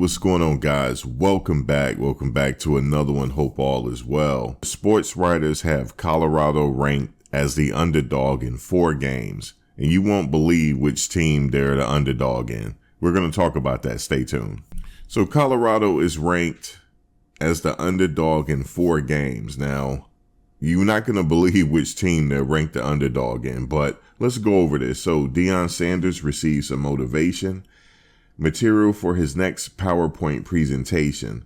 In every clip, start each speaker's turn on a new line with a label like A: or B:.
A: what's going on, guys? Welcome back. Welcome back to another one. Hope all is well. Sports writers have Colorado ranked as the underdog in 4 games, and you won't believe which team they're the underdog in. We're going to talk about that. Stay tuned. So Colorado is ranked as the underdog in 4 games. Now, you're not going to believe which team they're ranked the underdog in, but let's go over this. So Deion Sanders receives some motivation material for his next PowerPoint presentation.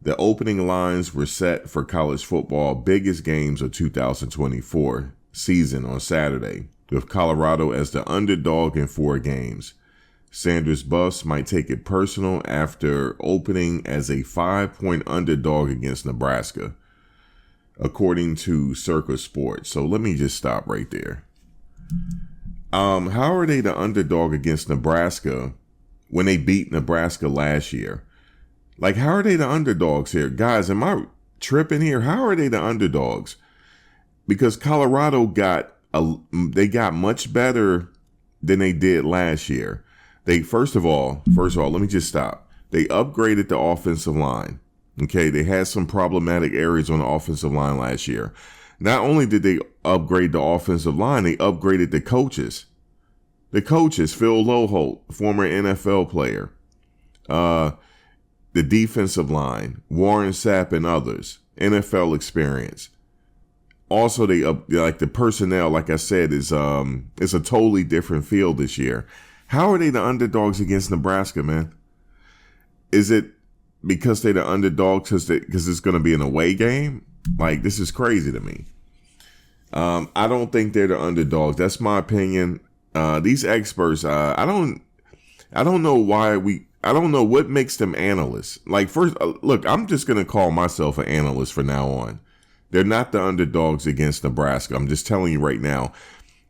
A: The opening lines were set for college football biggest games of 2024 season on Saturday, with Colorado as the underdog in 4 games. Sanders' Buffs might take it personal after opening as a 5-point underdog against Nebraska, according to Circa Sports. So let me just stop right there. How are they the underdog against Nebraska when they beat Nebraska last year? Like, how are they the underdogs here? Guys, am I tripping here? How are they the underdogs? Because Colorado got much better than they did last year. First of all, let me just stop. They upgraded the offensive line. Okay, they had some problematic areas on the offensive line last year. Not only did they upgrade the offensive line, they upgraded the coaches. The coaches, Phil Loholt, former NFL player, the defensive line, Warren Sapp and others, NFL experience. Also, the personnel, like I said, is a totally different field this year. How are they the underdogs against Nebraska, man? Is it because they're the underdogs because it's going to be an away game? Like, this is crazy to me. I don't think they're the underdogs. That's my opinion. These experts, I don't know I don't know what makes them analysts. Like, first, look, I'm just going to call myself an analyst from now on. They're not the underdogs against Nebraska. I'm just telling you right now.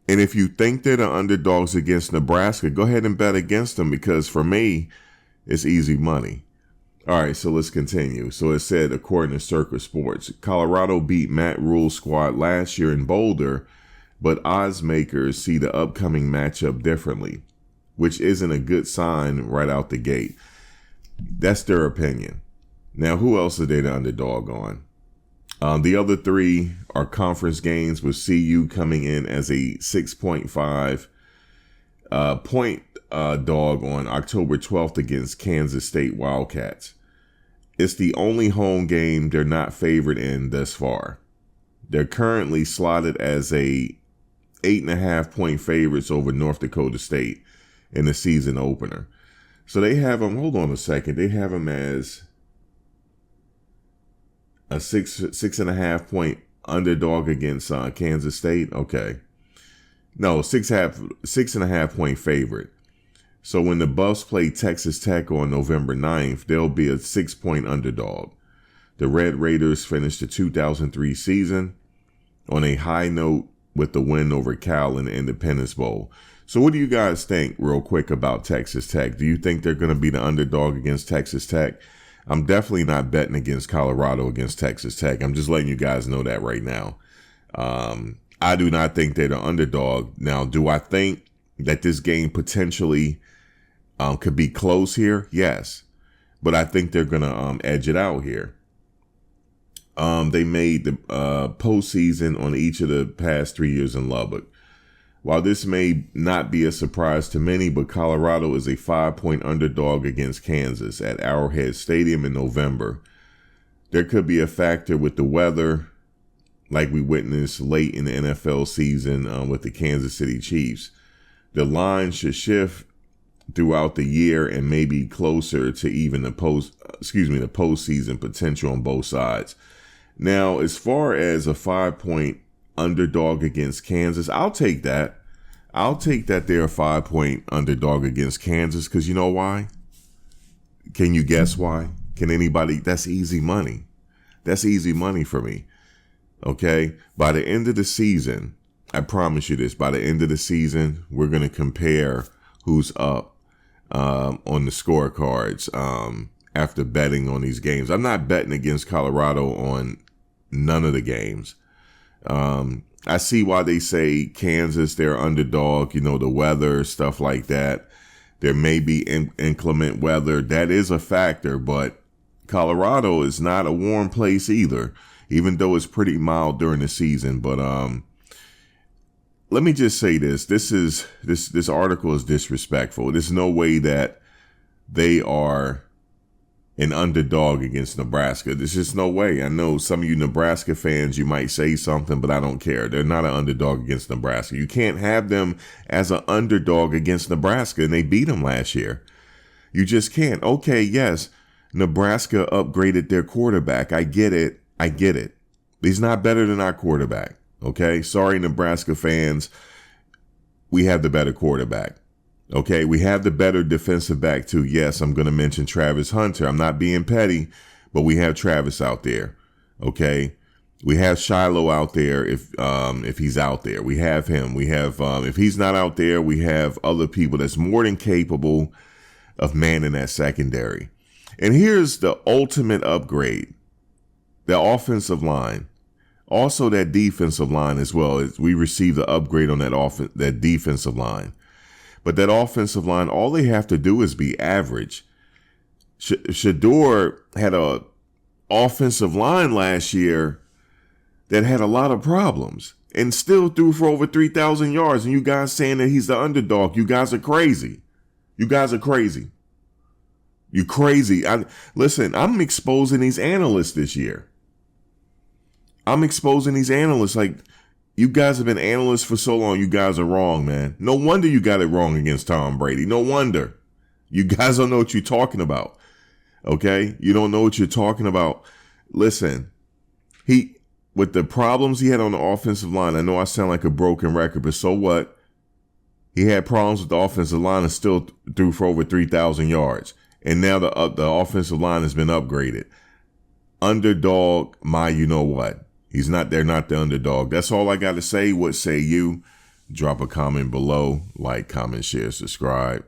A: And if you think they're the underdogs against Nebraska, go ahead and bet against them, because for me, it's easy money. All right, so let's continue. So it said, according to Circa Sports, Colorado beat Matt Rule's squad last year in Boulder, but odds makers see the upcoming matchup differently, which isn't a good sign right out the gate. That's their opinion. Now, who else are they the underdog on? The other 3 are conference games, with CU coming in as a 6.5 point dog on October 12th against Kansas State Wildcats. It's the only home game they're not favored in thus far. They're currently slotted as a 8.5 point favorites over North Dakota State in the season opener. So they have them, hold on a second, they have them as a 6.5 point underdog against Kansas State. Okay. No, 6.5 point favorite. So when the Buffs play Texas Tech on November 9th, they'll be a 6-point underdog. The Red Raiders finished the 2003 season on a high note with the win over Cal in the Independence Bowl. So what do you guys think, real quick, about Texas Tech? Do you think they're going to be the underdog against Texas Tech? I'm definitely not betting against Colorado against Texas Tech. I'm just letting you guys know that right now. I do not think they're the underdog. Now, do I think that this game potentially could be close here? Yes. But I think they're going to edge it out here. They made the postseason on each of the past 3 years in Lubbock. While this may not be a surprise to many, but Colorado is a 5-point underdog against Kansas at Arrowhead Stadium in November. There could be a factor with the weather, like we witnessed late in the NFL season with the Kansas City Chiefs. The line should shift throughout the year and maybe closer to even the postseason potential on both sides. Now, as far as a 5-point underdog against Kansas, I'll take that. I'll take that they're a 5-point underdog against Kansas, because you know why? Can you guess why? Can anybody? That's easy money. That's easy money for me. Okay? By the end of the season, I promise you this, by the end of the season, we're going to compare who's up on the scorecards after betting on these games. I'm not betting against Colorado on none of the games. I see why they say Kansas, they're underdog, the weather, stuff like that. There may be inclement weather. That is a factor, but Colorado is not a warm place either, even though it's pretty mild during the season. But let me just say this. This article is disrespectful. There's no way that they are an underdog against Nebraska. There's just no way. I know some of you Nebraska fans, you might say something, but I don't care. They're not an underdog against Nebraska. You can't have them as an underdog against Nebraska, and they beat them last year. You just can't. Okay, yes, Nebraska upgraded their quarterback. I get it. He's not better than our quarterback. Okay, sorry, Nebraska fans. We have the better quarterback. Okay, we have the better defensive back too. Yes, I'm going to mention Travis Hunter. I'm not being petty, but we have Travis out there. Okay, we have Shiloh out there if he's out there. We have him. We have if he's not out there, we have other people that's more than capable of manning that secondary. And here's the ultimate upgrade: the offensive line. Also, that defensive line as well. We received the upgrade on that defensive line. But that offensive line, all they have to do is be average. Shedeur had a offensive line last year that had a lot of problems and still threw for over 3,000 yards. And you guys saying that he's the underdog. You guys are crazy. You're crazy. Listen, I'm exposing these analysts this year. Like, you guys have been analysts for so long. You guys are wrong, man. No wonder you got it wrong against Tom Brady. No wonder. You guys don't know what you're talking about. Okay? You don't know what you're talking about. Listen, with the problems he had on the offensive line, I know I sound like a broken record, but so what? He had problems with the offensive line and still threw for over 3,000 yards. And now the offensive line has been upgraded. Underdog, you know what? They're not the underdog. That's all I got to say. What say you? Drop a comment below. Like, comment, share, subscribe.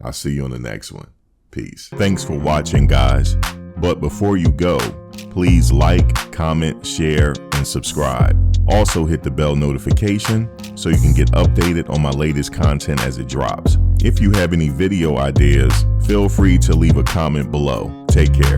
A: I'll see you on the next one. Peace. Thanks for watching, guys. But before you go, please like, comment, share, and subscribe. Also hit the bell notification so you can get updated on my latest content as it drops. If you have any video ideas, feel free to leave a comment below. Take care.